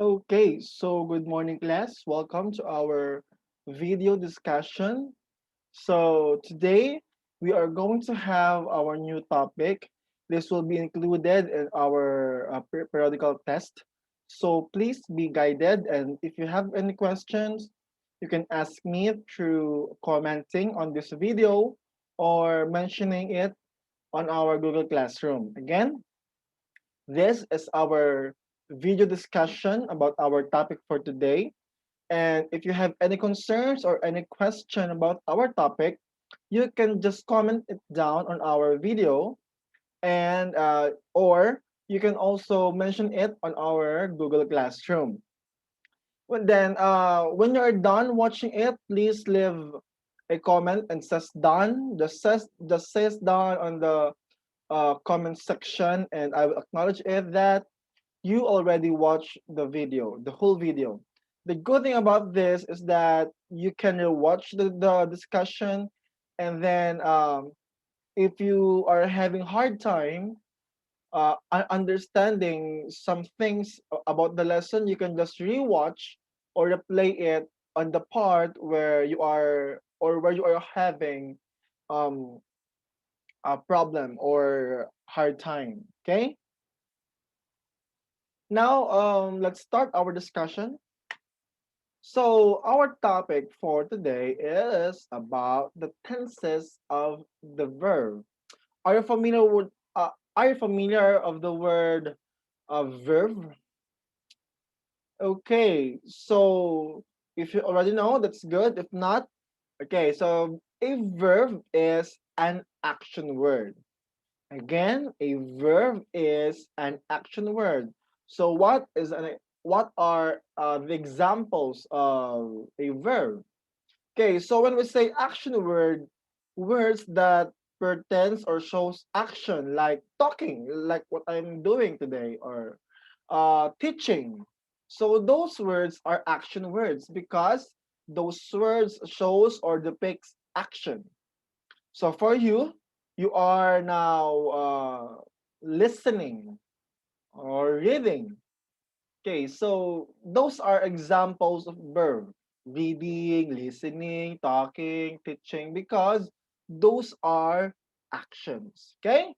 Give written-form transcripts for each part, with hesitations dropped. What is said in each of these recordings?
Okay, so good morning, class. Welcome to our video discussion. So today we are going to have our new topic. This will be included in our periodical test. So please be guided, and if you have any questions, you can ask me through commenting on this video or mentioning it on our Google Classroom. Again, this is our video discussion about our topic for today. And if you have any concerns or any question about our topic, you can just comment it down on our video and or you can also mention it on our Google Classroom. When you're done watching it, please leave a comment and says done. Just says done on the comment section, and I will acknowledge it that you already watched the video, the whole video. The good thing about this is that you can watch the discussion, and then if you are having hard time understanding some things about the lesson, you can just rewatch or replay it on the part where you are or where you are having um, a problem or hard time. Okay. Now, let's start our discussion. So, our topic for today is about the tenses of the verb. Are you familiar with? Are you familiar of the word verb? Okay, so if you already know, that's good. If not, okay. So a verb is an action word. Again, a verb is an action word. So what are the examples of a verb? Okay, so when we say action word, words that pertains or shows action, like talking, like what I'm doing today, or teaching. So those words are action words because those words shows or depicts action. So for you, you are now listening or reading. Okay, so those are examples of verb. Reading, listening, talking, teaching, because those are actions. Okay?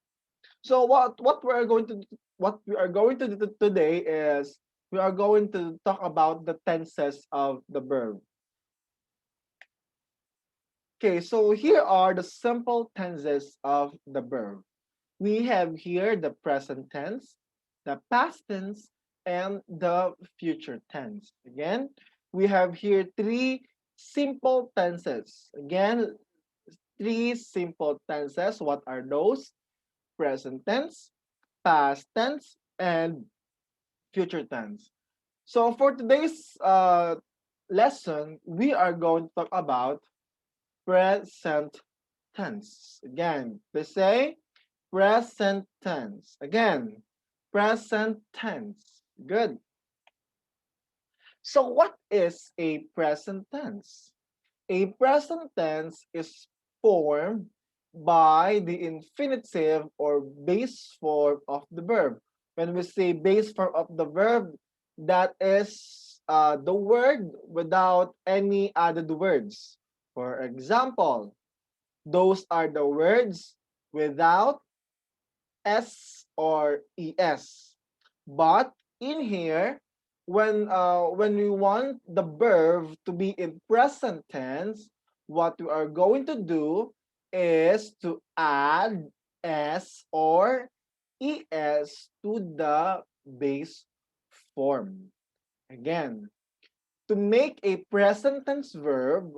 So what we are going to do today is we are going to talk about the tenses of the verb. Okay, so here are the simple tenses of the verb. We have here the present tense, the past tense, and the future tense. Again, we have here three simple tenses. Again, three simple tenses. What are those? Present tense, past tense, and future tense. So for today's lesson, we are going to talk about present tense. Again, we say present tense. Again, present tense. Good. So what is a present tense? A present tense is formed by the infinitive or base form of the verb. When we say base form of the verb, that is the word without any added words. For example, those are the words without S or ES. But in here, when we want the verb to be in present tense, what we are going to do is to add S or ES to the base form. Again, to make a present tense verb,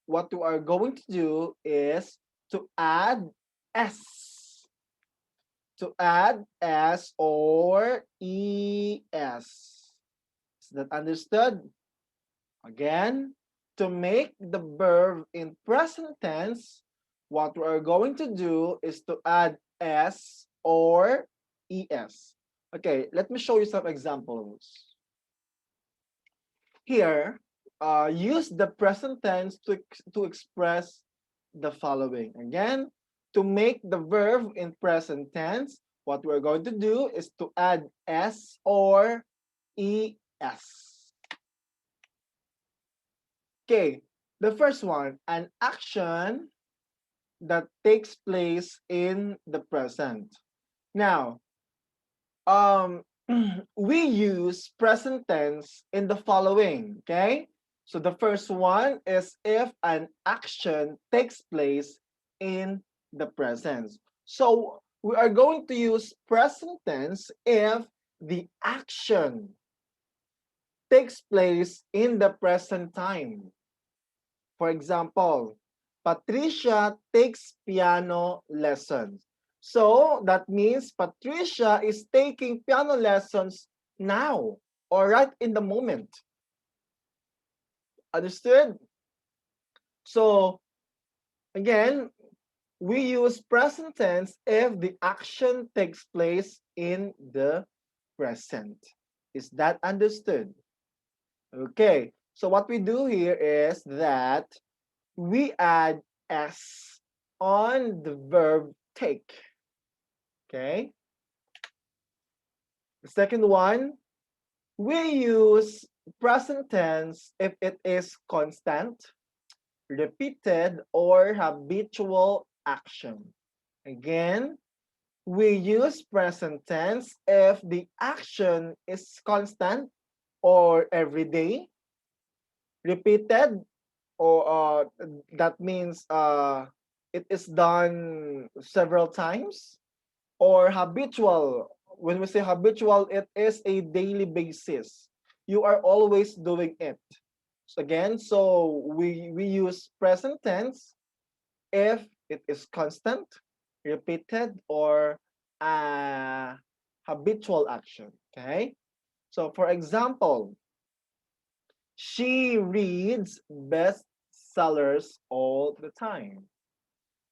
what we are going to do is to add S S or ES. Is that understood? Again, to make the verb in present tense, what we are going to do is to add S or ES. Okay, let me show you some examples. Here, use the present tense to express the following. Again, to make the verb in present tense, what we're going to do is to add S or ES. S. Okay, the first one, an action that takes place in the present. Now, um, we use present tense in the following, okay? So the first one is if an action takes place in the present. So we are going to use present tense if the action takes place in the present time. For example, Patricia takes piano lessons. So that means Patricia is taking piano lessons now or right in the moment. Understood? So again, we use present tense if the action takes place in the present. Is that understood? Okay. So what we do here is that we add s on the verb take. Okay. The second one, we use present tense if it is constant, repeated, or habitual action. Again, we use present tense if the action is constant or everyday, repeated, or that means it is done several times, or habitual. When we say habitual, it is a daily basis. You are always doing it. So again, so we use present tense if it is constant, repeated, or habitual action. Okay. So for example, she reads bestsellers all the time.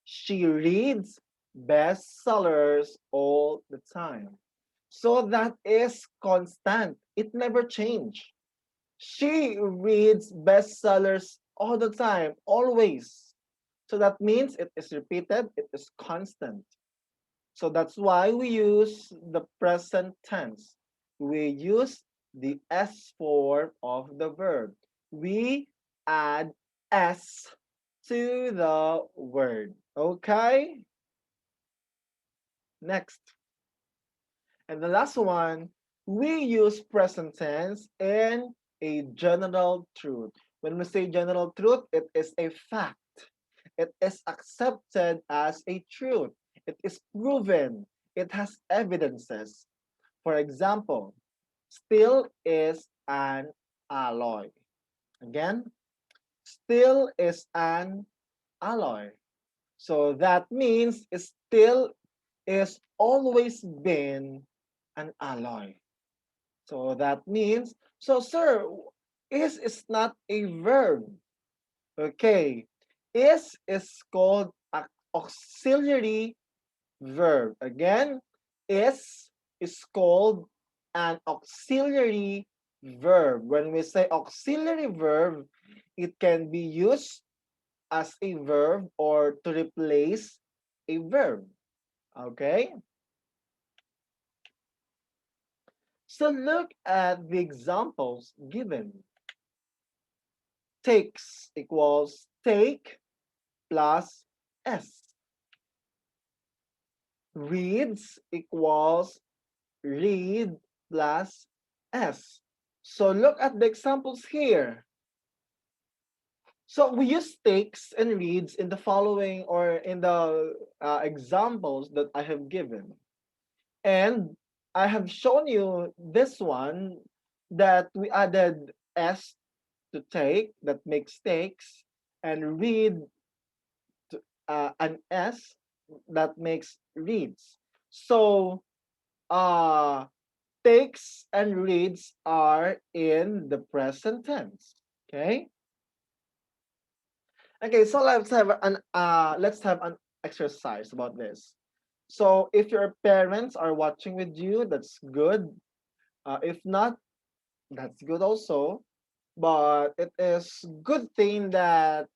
She reads bestsellers all the time. So that is constant. It never changes. She reads bestsellers all the time, always. So that means it is repeated, it is constant. So that's why we use the present tense. We use the S form of the verb. We add S to the word. Okay? Next. And the last one, we use present tense in a general truth. When we say general truth, it is a fact. It is accepted as a truth. It is proven. It has evidences. For example, steel is an alloy. Again, steel is an alloy. So that means steel is always been an alloy. So that means, so sir, is not a verb. Okay. Is called an auxiliary verb. Again, is called an auxiliary verb. When we say auxiliary verb, it can be used as a verb or to replace a verb. Okay? So look at the examples given. Takes equals take plus s. Reads equals read plus s. So look at the examples here. So we use takes and reads in the following or in the examples that I have given. And I have shown you this one that we added s to take, that makes takes, and read to, an s that makes reads. So uh takes and reads are in the present tense. Okay. Okay. So let's have an exercise about this. So if your parents are watching with you, that's good. If not, that's good also. But it is good thing that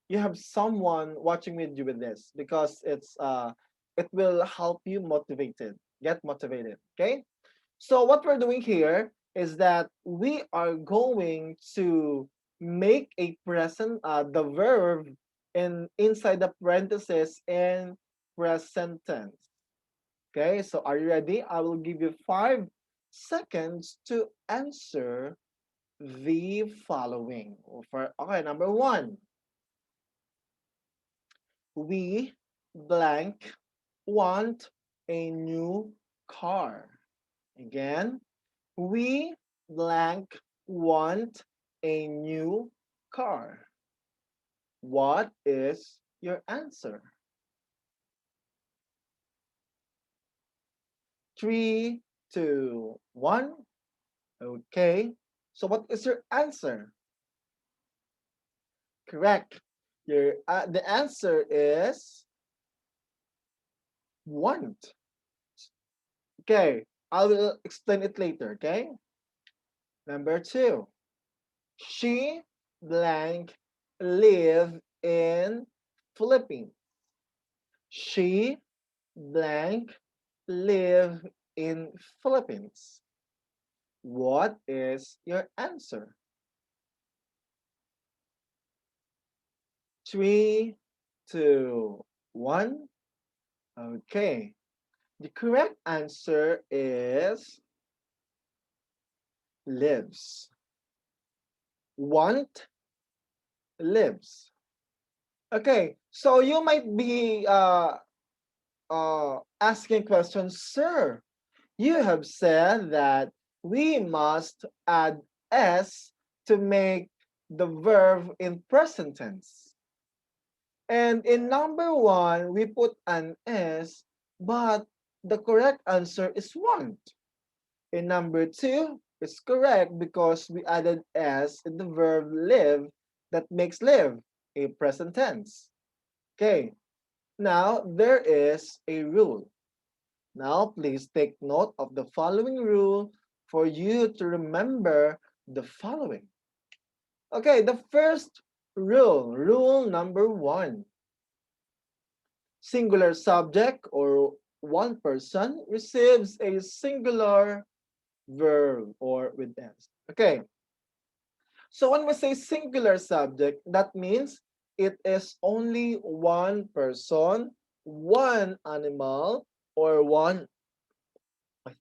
you have someone watching with you with this because it will help you get motivated. Okay. So what we're doing here, is that we are going to make a present, the verb inside the parenthesis in present tense. Okay, so are you ready? I will give you 5 seconds to answer the following. Okay, number one, we blank want a new car. Again, we blank want a new car. What is your answer? 3, 2, 1. Okay. So what is your answer? Correct. The answer is want. Okay. I will explain it later. Okay. Number 2. She blank live in Philippines. She blank live in Philippines. What is your answer? 3, 2, 1. Okay. The correct answer is lives. Want lives. Okay. So you might be asking questions, sir. You have said that we must add s to make the verb in present tense. And in number one, we put an s, but the correct answer is want. In number two, it's correct because we added s in the verb live that makes live a present tense. Okay, now there is a rule. Now please take note of the following rule for you to remember the following. Okay, the first rule, rule number one. Singular subject or one person receives a singular verb or with s. Okay, so when we say singular subject, that means it is only one person, one animal, or one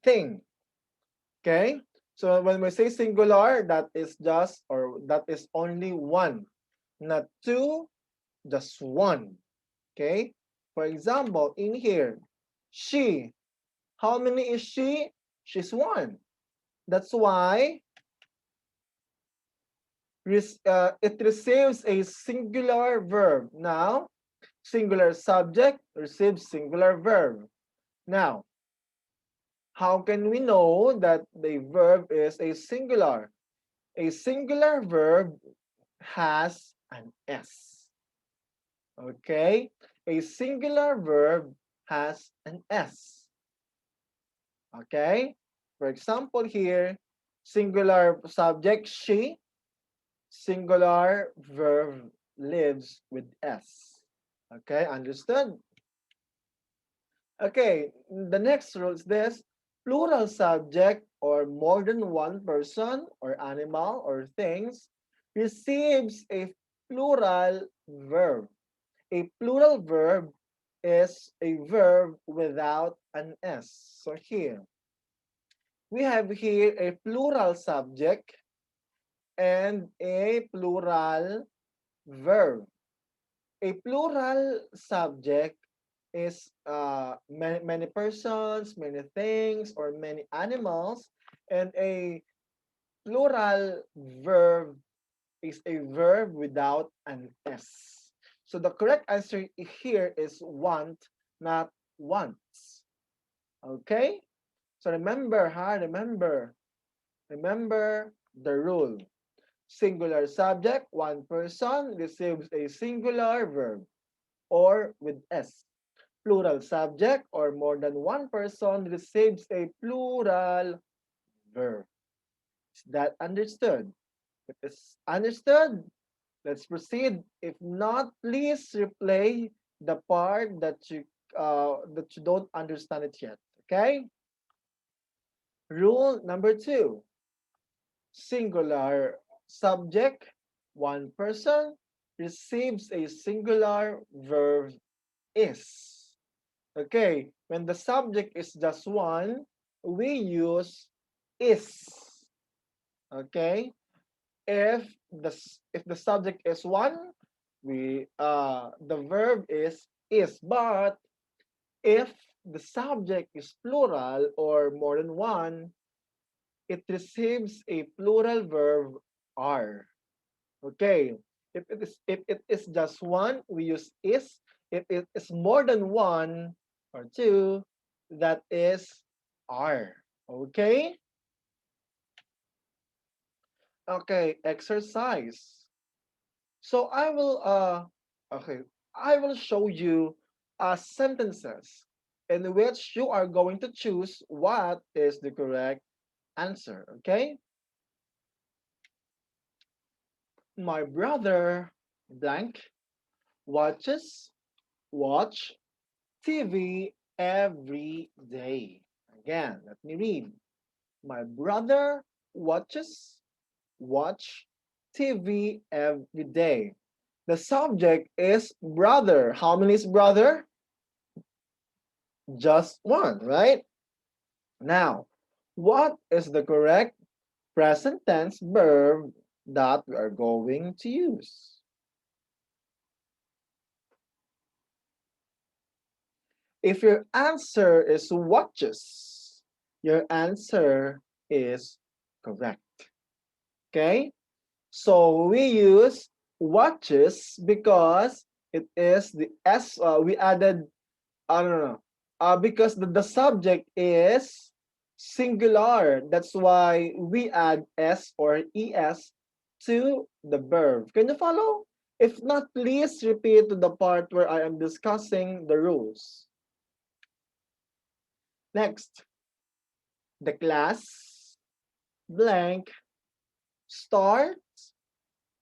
thing. Okay, so when we say singular, that is just or that is only one, not two, just one. Okay, for example, in here, she. How many is she? She's one. That's why it receives a singular verb. Now, singular subject receives singular verb. Now, how can we know that the verb is a singular? A singular verb has an S. Okay? A singular verb has an S. Okay? For example here, singular subject she, singular verb lives with S. Okay, understood? Okay, the next rule is this. Plural subject or more than one person or animal or things receives a plural verb. A plural verb is a verb without an S. So here, we have here a plural subject and a plural verb. A plural subject is many persons, many things, or many animals, and a plural verb is a verb without an S. So the correct answer here is want, not wants. Okay? So remember, remember the rule. Singular subject, one person receives a singular verb or with S. Plural subject or more than one person receives a plural verb. Is that understood? If it's understood, let's proceed. If not, please replay the part that you don't understand it yet. Okay? Rule number two. singular subject, one person, receives a singular verb is. Okay, when the subject is just one, we use is. Okay, if the subject is one, the verb is. But if the subject is plural or more than one, it receives a plural verb are. Okay. If it is just one, we use is. If it is more than one or two, that is are. Okay? Okay, exercise. So I will show you sentences in which you are going to choose what is the correct answer. Okay? My brother blank watches watch TV every day. Again, let me read. My brother watch TV every day. The subject is brother. How many is brother? Just one, right? Now, what is the correct present tense verb that we are going to use? If your answer is watches, your answer is correct. Okay? So we use watches because it is the S, we added, I don't know, because the subject is singular. That's why we add S or ES to the verb. Can you follow? If not, please repeat to the part where I am discussing the rules. Next, the class blank start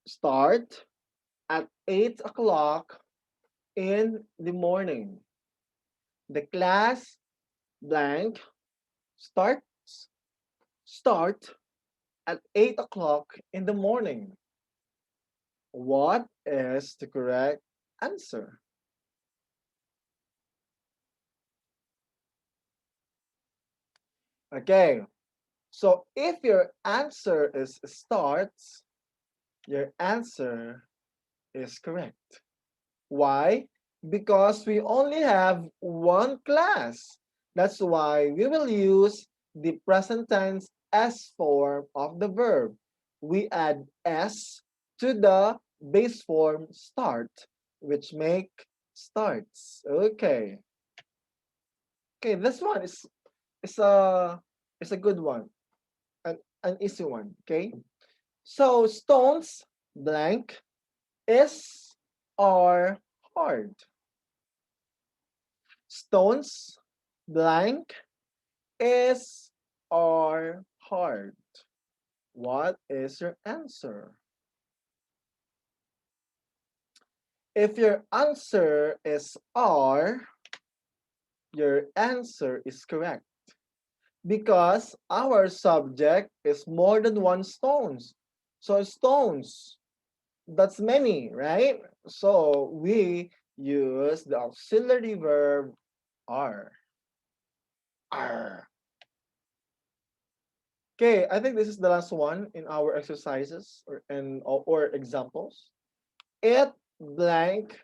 start at 8 o'clock in the morning. The class blank starts start at 8 o'clock in the morning. What is the correct answer? Okay, so if your answer is starts, your answer is correct. Why? Because we only have one class. That's why we will use the present tense S form of the verb. We add S to the base form start, which make starts. Okay. Okay, this one is a is a good one. An easy one. Okay. So stones blank is are hard. Stones blank is or hard. What is your answer? If your answer is R, your answer is correct because our subject is more than one stones. So stones, that's many, right? So we use the auxiliary verb are. Are. Okay, I think this is the last one in our exercises or examples. It blank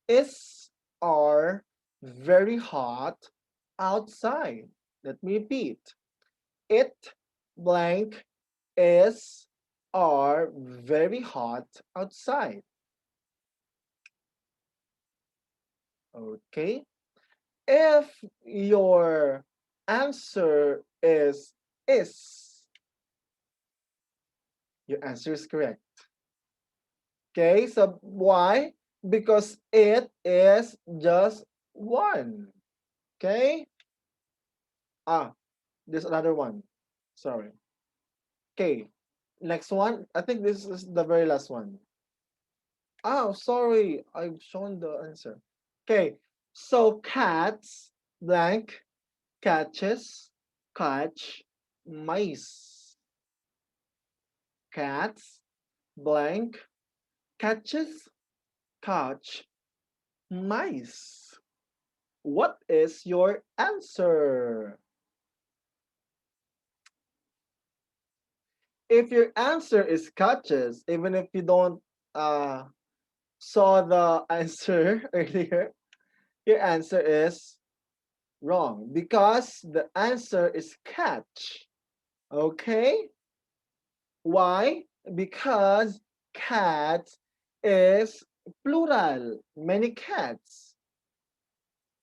is are very hot outside. Let me repeat. It blank is are very hot outside. Okay. If your answer is, your answer is correct. Okay, so why? Because it is just one. Okay? Ah, there's another one. Sorry. Okay, next one. I think this is the very last one. Oh, sorry. I've shown the answer. Okay, so cats blank catches catch mice. cats, blank, catches, catch, mice. What is your answer? If your answer is catches, even if you don't uh, saw the answer earlier, your answer is wrong because the answer is catch. Okay? Why? Because cat is plural, many cats.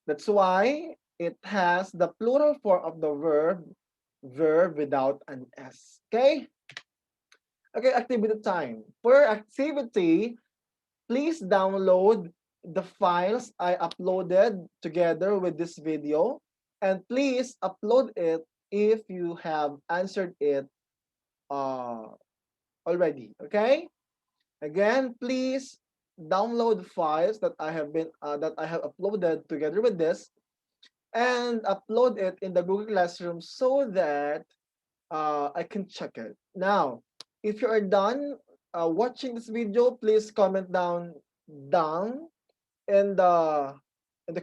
That's why it has the plural form of the verb without an S. Okay? Okay, activity time. For activity, please download the files I uploaded together with this video and please upload it if you have answered it uh, already. Okay? Again, please download files that I have uploaded together with this and upload it in the Google Classroom so that I can check it. Now, if you are done watching this video, please comment down in the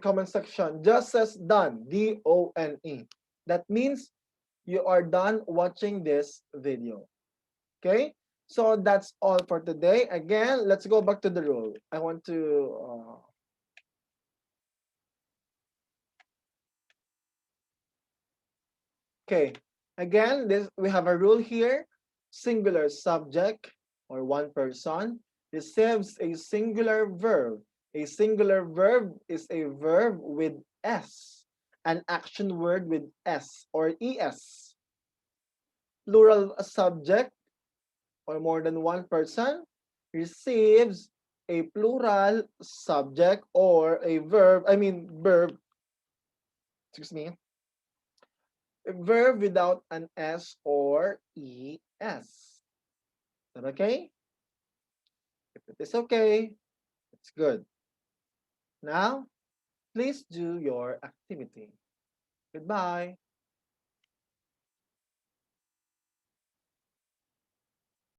comment section. Just says done, D-O-N-E. That means you are done watching this video. Okay? So that's all for today. Again, let's go back to the rule. I want to okay. Again, this we have a rule here. Singular subject or one person receives a singular verb. A singular verb is a verb with S, an action word with S or ES. Plural subject or more than one person receives a plural subject or a verb, excuse me, a verb without an S or ES. Is that okay? If it is okay, it's good. Now, please do your activity. Goodbye.